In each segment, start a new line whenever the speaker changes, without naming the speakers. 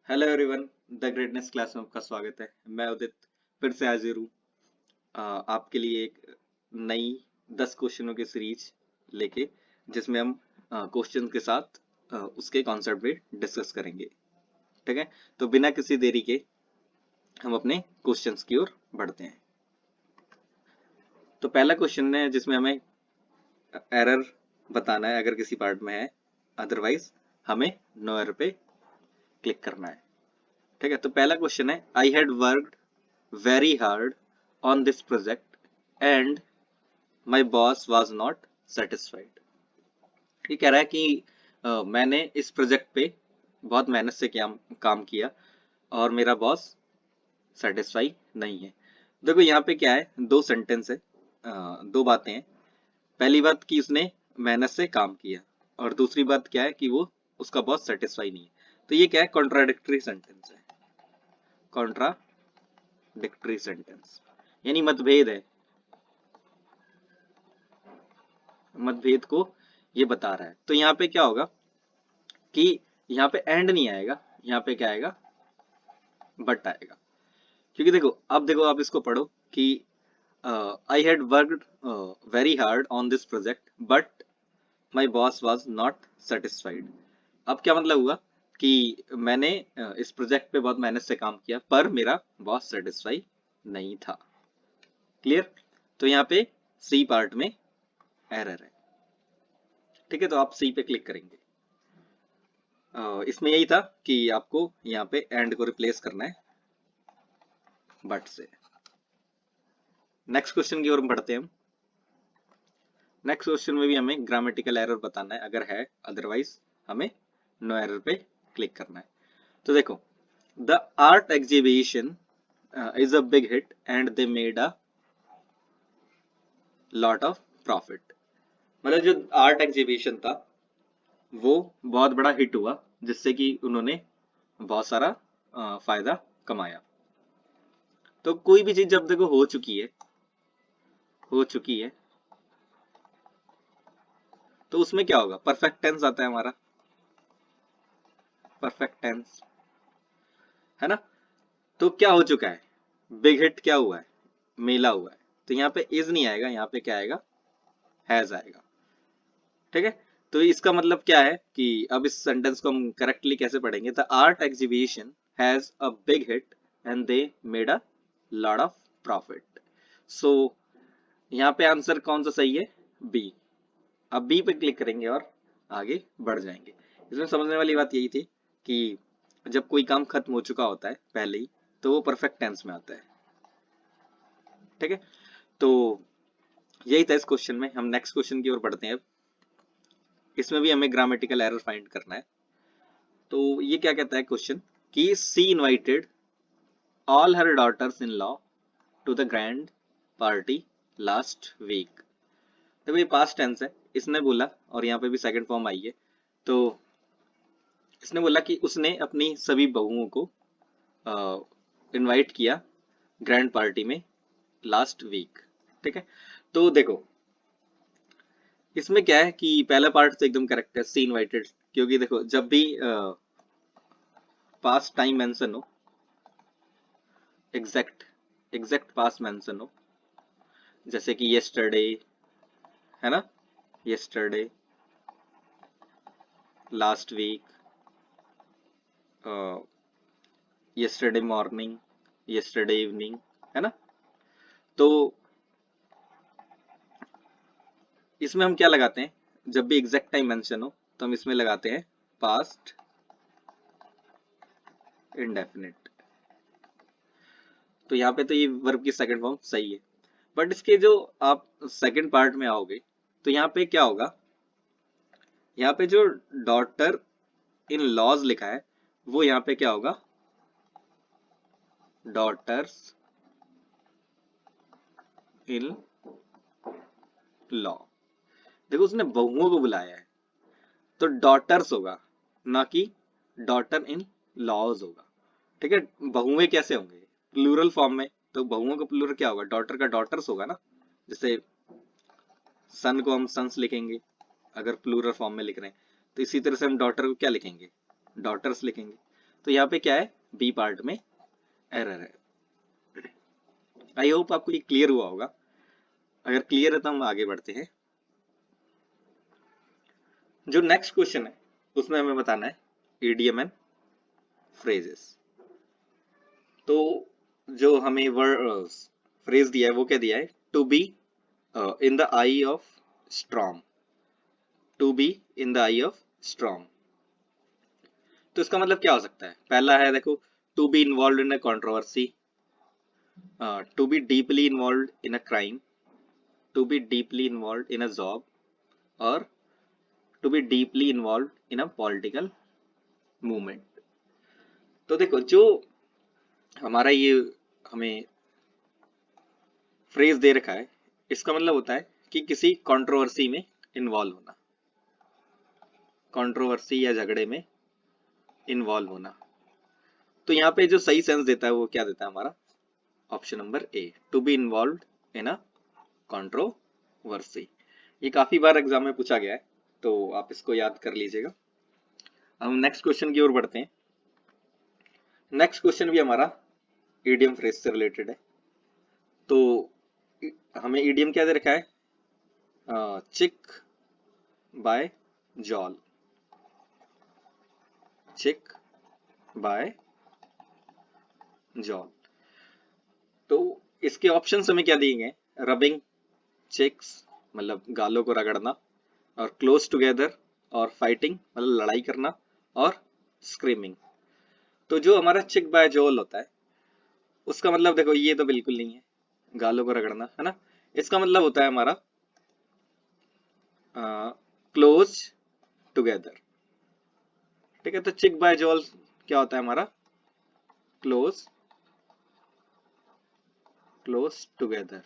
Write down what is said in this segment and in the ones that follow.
Hello everyone, the greatness class में आपका स्वागत है। मैं उदित फिर से हाजिर हूँ आपके लिए एक नई 10 क्वेश्चनों की सीरीज लेके, जिसमें हम क्वेश्चन के साथ उसके कॉन्सेप्ट भी डिस्कस करेंगे। ठीक है, तो बिना किसी देरी के हम अपने क्वेश्चंस की ओर बढ़ते हैं। तो पहला क्वेश्चन है जिसमें हमें एरर बताना है अगर किसी पार्ट में है, अदरवाइज हमें नो एरर पे क्लिक करना है। ठीक है, तो पहला क्वेश्चन है, I had worked very hard on this project and my boss was not satisfied। ये कह रहा है कि मैंने इस प्रोजेक्ट पे बहुत मेहनत से काम किया और मेरा बॉस सेटिस्फाई नहीं है। देखो यहाँ पे क्या है, दो सेंटेंस है, दो बातें हैं। पहली बात कि उसने मेहनत से काम किया और दूसरी बात क्या है कि वो उसका बॉस सेटिस्फाई नहीं है। तो ये क्या है, कॉन्ट्राडिक्टरी सेंटेंस है। कॉन्ट्राडिक्टरी सेंटेंस यानी मतभेद है, मतभेद को ये बता रहा है। तो यहाँ पे क्या होगा कि यहाँ पे एंड नहीं आएगा, यहाँ पे क्या आएगा, बट आएगा। क्योंकि देखो, अब देखो आप इसको पढ़ो कि I had worked very hard on this project but my boss was not satisfied. अब क्या मतलब हुआ कि मैंने इस प्रोजेक्ट पे बहुत मेहनत से काम किया पर मेरा बॉस सेटिस्फाई नहीं था। क्लियर? तो यहाँ पे सी पार्ट में एरर है। ठीक है, तो आप सी पे क्लिक करेंगे। इसमें यही था कि आपको यहाँ पे एंड को रिप्लेस करना है बट से। नेक्स्ट क्वेश्चन की ओर बढ़ते हैं हम। नेक्स्ट क्वेश्चन में भी हमें ग्रामेटिकल एरर बताना है अगर है, अदरवाइज हमें नो एरर पे क्लिक करना है। तो देखो, the art exhibition is a big hit and they made a lot of profit. मतलब जो आर्ट एग्जीबिशन था वो बहुत बड़ा हिट हुआ, जिससे कि उन्होंने बहुत सारा फायदा कमाया। तो कोई भी चीज जब देखो हो चुकी है तो उसमें क्या होगा, परफेक्ट टेंस आता है हमारा, परफेक्ट टेंस, है ना। तो क्या हो चुका है, बिग हिट क्या हुआ है, मेला हुआ है। तो यहाँ पे इज नहीं आएगा, यहाँ पे क्या आएगा, हैज आएगा। ठीक है, तो इसका मतलब क्या है कि अब इस सेंटेंस को हम करेक्टली कैसे पढ़ेंगे, the art exhibition has a big hit and they made a lot of profit. So यहाँ पे आंसर कौन सा सही है, बी। अब बी पे क्लिक करेंगे और आगे बढ़ जाएंगे। इसमें समझने वाली बात यही थी कि जब कोई काम खत्म हो चुका होता है पहले ही, तो वो परफेक्ट टेंस में आता है। ठीक है, तो यही था इस क्वेश्चन में। हम नेक्स्ट क्वेश्चन की ओर बढ़ते हैं अब। इसमें भी हमें ग्रामेटिकल एरर फाइंड करना है। तो ये क्या कहता है क्वेश्चन कि she invited all her daughters in law to the grand party last week. देखो ये पास्ट टेंस है, इसने बोला, और यहाँ पे भी सेकंड फॉर्म आई है। तो इसने बोला कि उसने अपनी सभी बहुओं को इनवाइट किया ग्रैंड पार्टी में लास्ट वीक। ठीक है, तो देखो इसमें क्या है कि पहला पार्ट तो एकदम करेक्ट है, सी इनवाइटेड। क्योंकि देखो जब भी पास्ट टाइम मेंशन हो, एग्जैक्ट एग्जैक्ट पास्ट मेंशन हो, जैसे कि यस्टरडे, है ना, yesterday, last week, yesterday morning, yesterday evening, है ना। तो इसमें हम क्या लगाते हैं, जब भी एग्जैक्ट टाइम मेंशन हो तो हम इसमें लगाते हैं पास्ट इंडेफिनिट। तो यहाँ पे तो ये वर्ब की सेकंड फॉर्म सही है, बट इसके जो आप सेकंड पार्ट में आओगे तो यहाँ पे क्या होगा, यहाँ पे जो डॉटर इन लॉज लिखा है वो यहाँ पे क्या होगा, डॉटर्स इन लॉ। देखो उसने बहुओं को बुलाया है, तो डॉटर्स होगा, ना कि डॉटर इन लॉज होगा। ठीक है, बहुएं कैसे होंगे, प्लूरल फॉर्म में। तो बहुओं का प्लूरल क्या होगा, डॉटर का डॉटर्स होगा ना। जैसे सन को हम सन्स लिखेंगे अगर प्लूरल फॉर्म में लिख रहे हैं, तो इसी तरह से हम डॉटर को क्या लिखेंगे, डॉटर्स लिखेंगे। तो यहाँ पे क्या है, बी पार्ट में एरर है। आई होप आपको ये क्लियर हुआ होगा। अगर क्लियर है तो हम आगे बढ़ते हैं। जो नेक्स्ट क्वेश्चन है उसमें हमें बताना है ईडीएम एंड फ्रेजेस। तो जो हमें वर्ड फ्रेज दिया है वो क्या दिया है, to be in the eye of storm, to be in the eye of storm. तो इसका मतलब क्या हो सकता है, पहला है देखो, to be involve in a controversy, to be deeply involve in a crime, to be deeply involve in a job, और to be deeply involve in a political movement. तो देखो जो हमारा ये हमें फ्रेज दे रखा है, इसका मतलब होता है कि किसी कंट्रोवर्सी में इन्वॉल्व होना, कंट्रोवर्सी या झगड़े में इन्वॉल्व होना। तो यहाँ पे जो सही सेंस देता है वो क्या देता है हमारा, option number A, to be involve in a controversy. ये काफी बार एग्जाम में पूछा गया है, तो आप इसको याद कर लीजिएगा। हम नेक्स्ट क्वेश्चन की ओर बढ़ते हैं। नेक्स्ट क्वेश्चन भी हमारा ईडियम फ्रेज से रिलेटेड है। तो हमें ईडियम क्या दे रखा है, चिक बाय जॉल, चिक बाय जॉल। तो इसके ऑप्शंस हमें क्या दिए गए, रबिंग चिक्स मतलब गालों को रगड़ना, और क्लोज टुगेदर और फाइटिंग मतलब लड़ाई करना, और स्क्रीमिंग। तो जो हमारा चिक बाय जॉल होता है उसका मतलब देखो ये तो बिल्कुल नहीं है, गालों को रगड़ना है ना। इसका मतलब होता है हमारा क्लोज टुगेदर। ठीक है, तो चिक बाय जॉल क्या होता है हमारा, क्लोज क्लोज टुगेदर।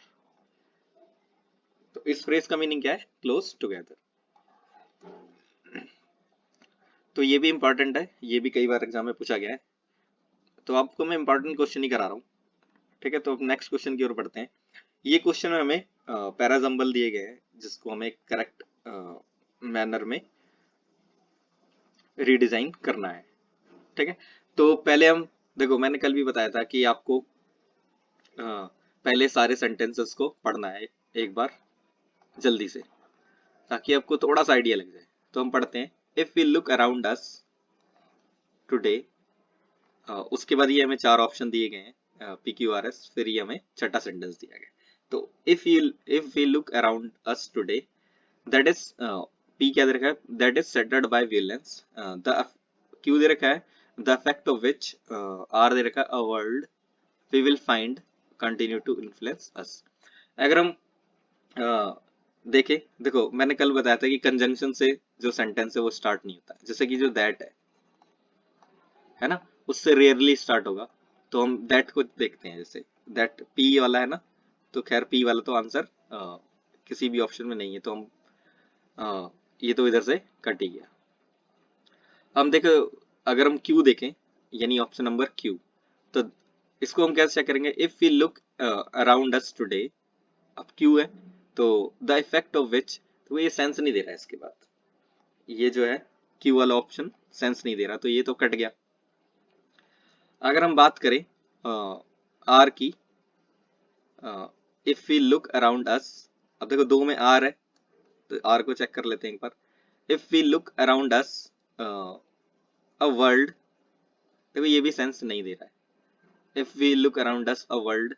तो इस फ्रेज का मीनिंग क्या है, क्लोज टुगेदर। तो ये भी इंपॉर्टेंट है, ये भी कई बार एग्जाम में पूछा गया है, तो आपको मैं इंपॉर्टेंट क्वेश्चन ही करा रहा हूँ। ठीक है, तो नेक्स्ट क्वेश्चन की ओर बढ़ते हैं। ये क्वेश्चन में हमें पैराजम्बल दिए गए हैं जिसको हमें करेक्ट मैनर में रीडिजाइन करना है। ठीक है, तो पहले हम देखो, मैंने कल भी बताया था कि आपको पहले सारे सेंटेंसेस को पढ़ना है एक बार जल्दी से, ताकि आपको थोड़ा सा आइडिया लग जाए। तो हम पढ़ते हैं, if we look around us today. उसके बाद ये हमें चार ऑप्शन दिए गए हैं, PQRS, फिर ये हमें छठा सेंटेंस दिया गया। तो if we look around us today, that is P क्या दे रखा है, that is settled by violence. The Q दे रखा है, the effect of which, R दे रखा है, a world we will find continue to influence us. अगर हम देखें, देखो मैंने कल बताया था कि कंजंक्शन से जो सेंटेंस है वो स्टार्ट नहीं होता, जैसे कि जो दैट है ना, उससे रेयरली स्टार्ट होगा। तो हम दैट को देखते हैं, जैसे दैट पी वाला है ना, तो खैर पी वाला तो आंसर किसी भी ऑप्शन में नहीं है, तो हम ये तो इधर से कट ही गया। हम देखो, अगर हम क्यू देखें यानी ऑप्शन नंबर क्यू, तो इसको हम कैसे चेक करेंगे, if we look around us today. अब क्यू है तो द इफेक्ट ऑफ विच, तो ये सेंस नहीं दे रहा है, इसके बाद ये जो है क्यू वाला ऑप्शन सेंस नहीं दे रहा, तो ये तो कट गया। अगर हम बात करें आर की, if we look around us, अब देखो दो में आर है, तो आर को चेक कर लेते हैं एक बार। If we look around us a world, देखो ये भी सेंस नहीं दे रहा है। If we look around us a world,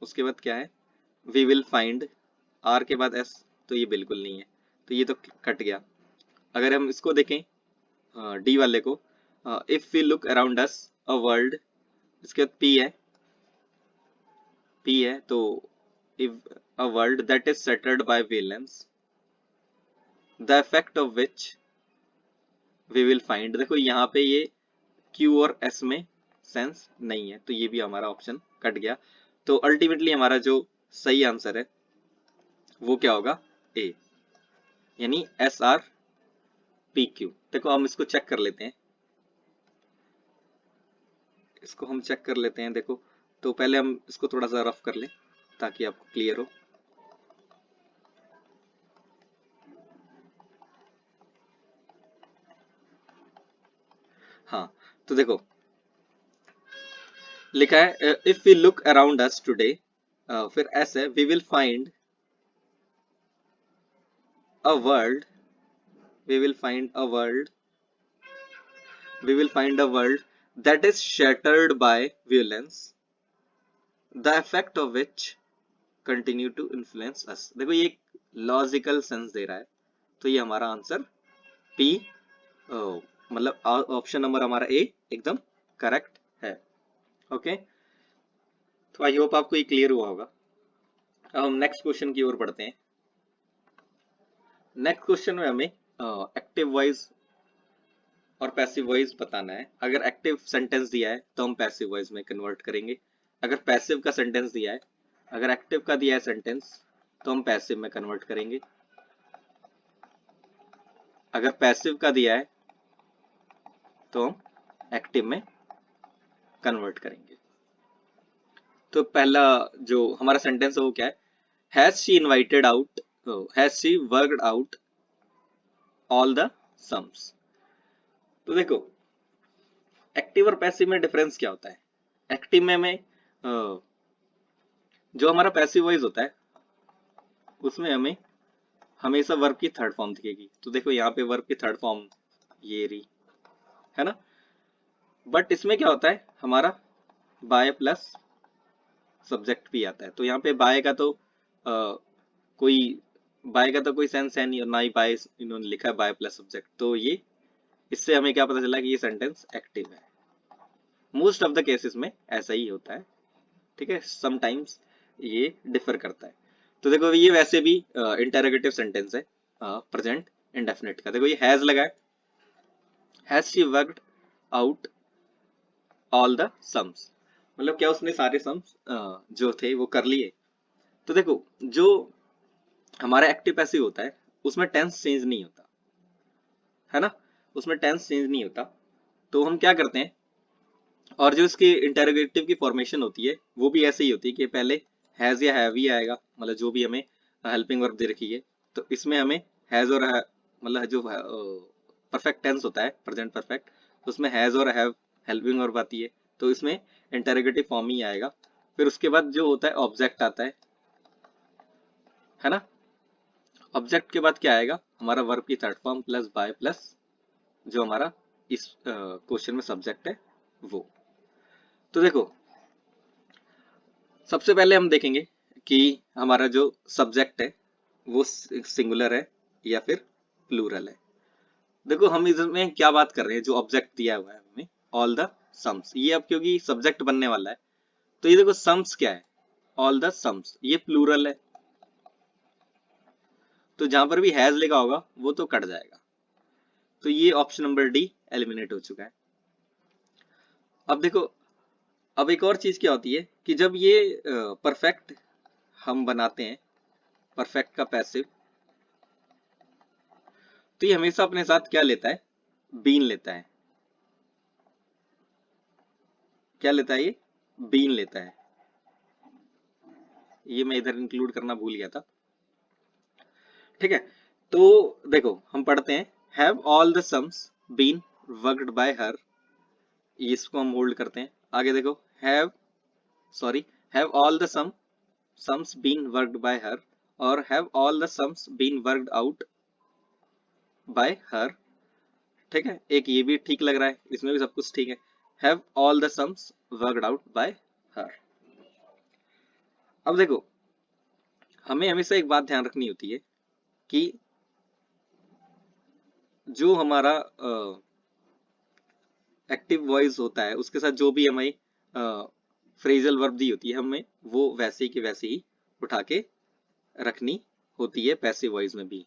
उसके बाद क्या है, वी विल फाइंड, आर के बाद एस, तो ये बिल्कुल नहीं है, तो ये तो कट गया। अगर हम इसको देखें डी वाले को, if we look around us a world, इसके बाद पी है तो if a world that is settled by violence, the effect of which we will find. देखो यहाँ पे ये क्यू और एस में सेंस नहीं है, तो ये भी हमारा ऑप्शन कट गया। तो अल्टीमेटली हमारा जो सही आंसर है वो क्या होगा, ए, यानी SRPQ। देखो हम इसको चेक कर लेते हैं, इसको हम चेक कर लेते हैं। देखो तो पहले हम इसको थोड़ा सा रफ कर लें ताकि आपको क्लियर हो। हाँ, तो देखो लिखा है if we look around us today, फिर ऐसे we will find a world, we will find a world, we will find a world that is shattered by violence, the effect of which continue to influence us। देखो ये एक logical sense they रहा है, तो ये हमारा answer P, मतलब option number हमारा ए एकदम करेक्ट है। ओके, तो आई होप आपको ये क्लियर हुआ होगा। अब हम नेक्स्ट क्वेश्चन की ओर बढ़ते हैं। नेक्स्ट क्वेश्चन में हमें एक्टिव वॉइस और पैसिव वॉइस बताना है। अगर एक्टिव सेंटेंस दिया है तो हम पैसिव वॉइस में कन्वर्ट करेंगे, अगर पैसिव का सेंटेंस दिया है, अगर एक्टिव का दिया है सेंटेंस तो हम पैसिव में कन्वर्ट करेंगे, अगर पैसिव का दिया है तो हम एक्टिव में कन्वर्ट करेंगे। तो पहला जो हमारा सेंटेंस है वो क्या है, has she invited out, has she worked out all the sums. तो देखो एक्टिव और पैसिव में डिफरेंस क्या होता है। एक्टिव में हमें जो हमारा पैसिव वॉइस होता है उसमें हमें हमेशा वर्ब की थर्ड फॉर्म दिखेगी। तो देखो यहाँ पे वर्ब की थर्ड फॉर्म ये रही है ना, बट इसमें क्या होता है हमारा बाय प्लस सब्जेक्ट भी आता है। तो यहाँ पे बाय का तो कोई बाय का तो कोई सेंस है नहीं, और ना ही बाय इन्होंने लिखा है बाय प्लस सब्जेक्ट, तो ये इससे हमें क्या पता चला कि ये सेंटेंस एक्टिव है। मोस्ट ऑफ द केसेस में ऐसा ही होता है, ठीक है, समटाइम्स ये डिफर करता है। तो देखो ये वैसे भी इंटेरोगेटिव सेंटेंस है प्रेजेंट इंडेफिनिट का। देखो ये हैज लगा है, has she worked out all the sums, मतलब क्या उसने सारे सम्स जो थे वो कर लिए। तो देखो जो हमारा एक्टिव पैसिव होता है उसमें टेंस चेंज नहीं होता है ना, उसमें टेंस चेंज नहीं होता। तो हम क्या करते हैं, और जो इसकी इंटेरोगेटिव की फॉर्मेशन होती है वो भी ऐसे ही होती है कि पहले हैज या हैव ही आएगा, मतलब जो भी हमें हेल्पिंग वर्ब दे रखी है तो इसमें हमें हैज और मतलब जो परफेक्ट टेंस होता है प्रेजेंट परफेक्ट, उसमें हैज और हैव हेल्पिंग वर्ब आती है, तो इसमें इंटेरोगेटिव फॉर्म ही आएगा। फिर उसके बाद जो होता है ऑब्जेक्ट आता है ना, ऑब्जेक्ट के बाद क्या आएगा हमारा वर्ब की third form plus by plus जो हमारा इस क्वेश्चन में सब्जेक्ट है वो। तो देखो सबसे पहले हम देखेंगे कि हमारा जो सब्जेक्ट है वो सिंगुलर है या फिर प्लूरल है। देखो हम इसमें क्या बात कर रहे हैं, जो ऑब्जेक्ट दिया हुआ है हमें ऑल द सम्स, ये अब क्योंकि सब्जेक्ट बनने वाला है तो ये देखो सम्स क्या है, ऑल द सम्स, ये प्लूरल है, तो जहां पर भी हैज लिखा होगा वो तो कट जाएगा। तो ये ऑप्शन नंबर डी एलिमिनेट हो चुका है। अब देखो अब एक और चीज क्या होती है कि जब ये परफेक्ट हम बनाते हैं, परफेक्ट का पैसिव, तो ये हमेशा अपने साथ क्या लेता है, बीन लेता है। क्या लेता है ये, बीन लेता है, ये मैं इधर इंक्लूड करना भूल गया था, ठीक है। तो देखो हम पढ़ते हैं have all the sums been worked by her, इसको हम होल्ड करते हैं। आगे देखो have sorry have all the sums been worked by her, और have all the sums been worked out by her, ठीक है, एक ये भी ठीक लग रहा है, इसमें भी सब कुछ ठीक है, have all the sums worked out by हर। अब देखो हमें हमेशा एक बात ध्यान रखनी होती है कि जो हमारा एक्टिव वॉइस होता है उसके साथ जो भी हमें फ्रेजल वर्ब दी होती है हमें वो वैसे ही की वैसे ही उठा के रखनी होती है पैसिव वॉइस में भी।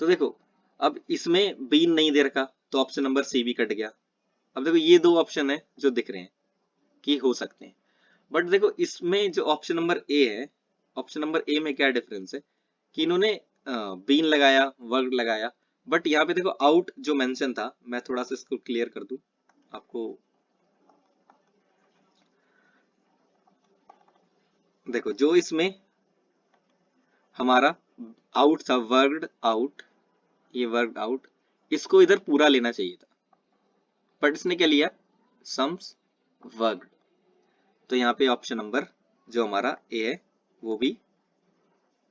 तो देखो अब इसमें बीन नहीं दे रखा तो ऑप्शन नंबर सी भी कट गया। अब देखो ये दो ऑप्शन है जो दिख रहे हैं कि हो सकते हैं, बट देखो इसमें जो ऑप्शन नंबर ए है, ऑप्शन नंबर ए में क्या डिफरेंस है कि इन्होंने बीन लगाया वर्ग लगाया, बट यहाँ पे देखो आउट जो मेंशन था, मैं थोड़ा सा इसको क्लियर कर दूं आपको। देखो जो इसमें हमारा आउट था वर्गड आउट, ये वर्गड आउट, इसको इधर पूरा लेना चाहिए था, बट इसने क्या लिया सम्स वर्गड, तो यहाँ पे ऑप्शन नंबर जो हमारा ए है वो भी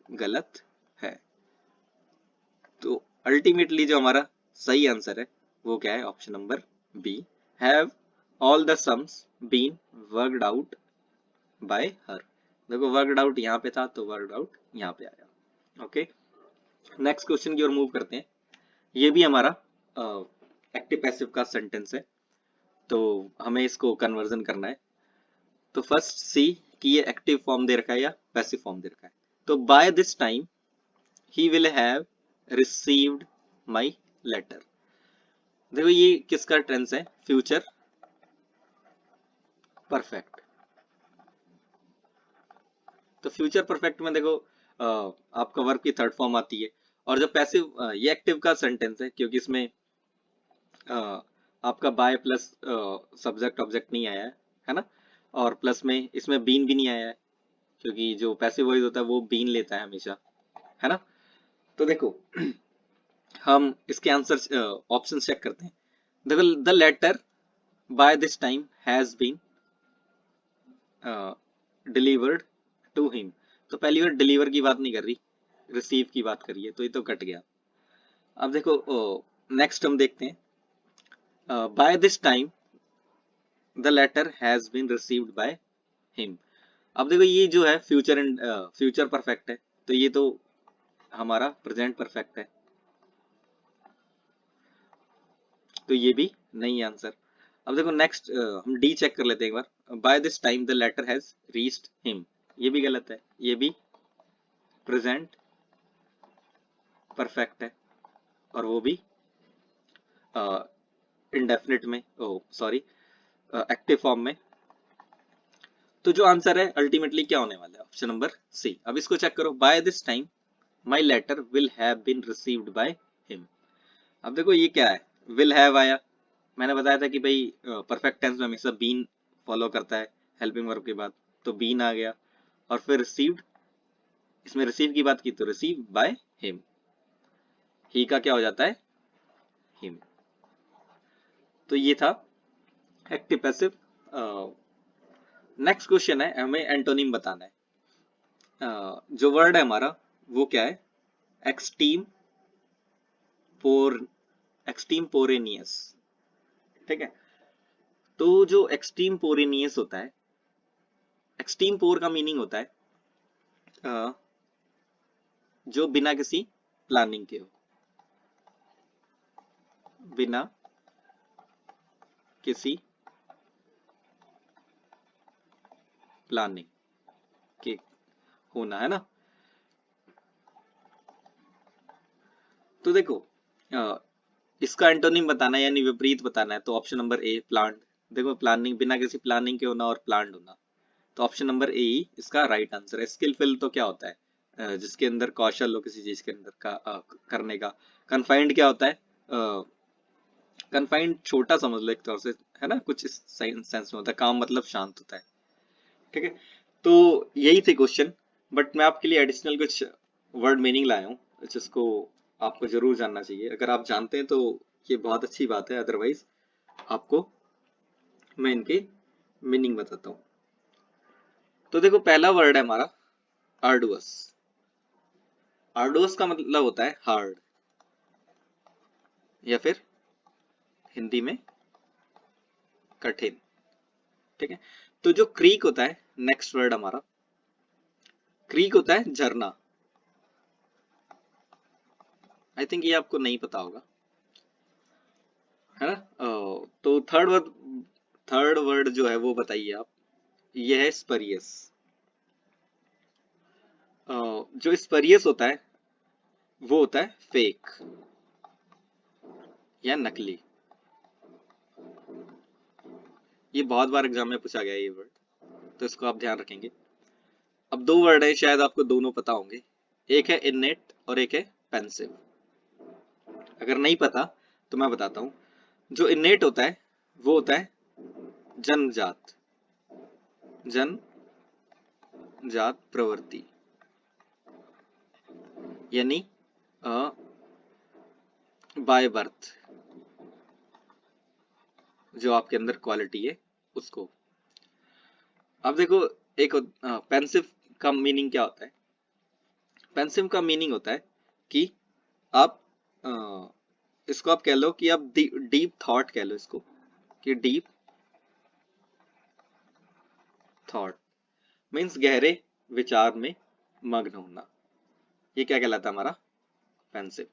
गलत है। तो अल्टीमेटली जो हमारा सही आंसर है वो क्या है, option number B, have all the sums been worked out by her. देखो वर्कड आउट यहाँ पे था तो वर्कड आउट यहाँ पे आया। ओके, नेक्स्ट क्वेश्चन की ओर मूव करते हैं। ये भी हमारा एक्टिव पैसिव का सेंटेंस है, तो हमें इसको कन्वर्जन करना है। तो फर्स्ट सी कि ये एक्टिव फॉर्म दे रखा है या पैसिव फॉर्म दे रखा है। तो by this time he will have received my letter. देखो ये किसका टेंस है, फ्यूचर परफेक्ट। तो फ्यूचर परफेक्ट में देखो आपका वर्ब की थर्ड फॉर्म आती है, और जो पैसिव ये एक्टिव का सेंटेंस है क्योंकि इसमें आपका बाय प्लस सब्जेक्ट ऑब्जेक्ट नहीं आया है ना, और प्लस में इसमें बीन भी नहीं आया है क्योंकि जो पैसिव वॉइस होता है वो बीन लेता है हमेशा, है ना। तो देखो हम इसके आंसर ऑप्शन चेक करते हैं। देखो the letter by this time has been delivered to him. तो पहली बार डिलीवर की बात नहीं कर रही, रिसीव की बात करी है, तो ये तो कट गया। अब देखो नेक्स्ट हम देखते हैं, by this time the letter has been received by him. अब देखो ये जो है फ्यूचर एंड फ्यूचर परफेक्ट है, तो ये तो हमारा प्रेजेंट परफेक्ट है, तो ये भी नहीं आंसर। अब देखो नेक्स्ट हम डी चेक कर लेते हैं एक बार। By this time the letter has reached him, ये भी गलत है, ये भी प्रेजेंट परफेक्ट है, और वो भी इंडेफिनिट में, ओ सॉरी एक्टिव फॉर्म में। तो जो आंसर है अल्टीमेटली क्या होने वाला है, ऑप्शन नंबर सी। अब इसको चेक करो, by this time my letter will have been received by him. अब देखो ये क्या है, विल हैव आया, मैंने बताया था कि भाई परफेक्ट टेंस में हमेशा बीन फॉलो करता है हेल्पिंग वर्ब के बाद, तो बीन आ गया, और फिर रिसीव्ड, इसमें रिसीव की बात की तो रिसीव बाय हिम, ही का क्या हो जाता है, हिम। तो ये था एक्टिव पैसिव। नेक्स्ट क्वेश्चन है, हमें एंटोनिम बताना है। जो वर्ड है हमारा वो क्या है, एक्सटीम पोर एक्सटीम पोरेनियस, ठीक है। तो जो एक्सट्रीम पोरेनियस होता है, एक्सट्रीम पोर का मीनिंग होता है जो बिना किसी प्लानिंग के हो, बिना किसी प्लानिंग के होना, है ना। तो देखो इसका एंटोनिम बताना है यानी विपरीत बताना है, तो ऑप्शन नंबर ए प्लांट। देखो प्लानिंग, बिना किसी प्लानिंग के होना और प्लांट होना, तो ऑप्शन नंबर ए ही इसका राइट आंसर है। स्किलफुल तो क्या होता है, जिसके अंदर कौशल हो किसी चीज के अंदर का करने का। कन्फाइंड क्या होता है, कन्फाइंड छोटा समझ लो एक तौर से, है ना, कुछ इस सेंस में होता है, काम मतलब शांत होता है, ठीक है। तो यही थे क्वेश्चन, बट मैं आपके लिए एडिशनल कुछ वर्ड मीनिंग लाया हूँ जिसको आपको जरूर जानना चाहिए। अगर आप जानते हैं तो ये बहुत अच्छी बात है, अदरवाइज आपको मैं इनके मीनिंग बताता हूँ। तो देखो पहला वर्ड है हमारा आर्डुअस। आर्डुअस का मतलब होता है हार्ड, या फिर हिंदी में कठिन, ठीक है। तो जो क्रीक होता है, नेक्स्ट वर्ड हमारा क्रीक होता है झरना। आई थिंक ये आपको नहीं पता होगा, है ना। तो थर्ड वर्ड जो है वो बताइए आप। ये है स्परियस। जो स्परियस होता है वो होता है फेक या नकली। ये बहुत बार एग्जाम में पूछा गया है ये वर्ड, तो इसको आप ध्यान रखेंगे। अब दो वर्ड है, शायद आपको दोनों पता होंगे, एक है इनेट और एक है पेंसिव। अगर नहीं पता तो मैं बताता हूँ। जो इनेट होता है वो होता है जन्मजात, जन्मजात प्रवृत्ति, यानी बाय बर्थ, जो आपके अंदर क्वालिटी है उसको। अब देखो, एक पेंसिव का मीनिंग क्या होता है? पेंसिव का मीनिंग होता है कि आप इसको आप कह लो कि आप डीप थॉट कह लो इसको, कि डीप थॉट मीन्स गहरे विचार में मग्न होना। ये क्या कहलाता है? हमारा पेंसिव।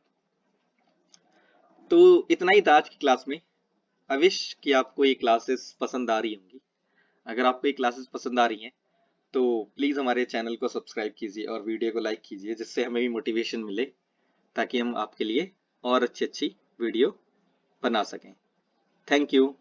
तो इतना ही था आज की क्लास में। आई विश कि आपको ये क्लासेस पसंद आ रही होंगी। अगर आपको ये क्लासेस पसंद आ रही हैं तो प्लीज़ हमारे चैनल को सब्सक्राइब कीजिए और वीडियो को लाइक कीजिए, जिससे हमें भी मोटिवेशन मिले, ताकि हम आपके लिए और अच्छी अच्छी वीडियो बना सकें। Thank you.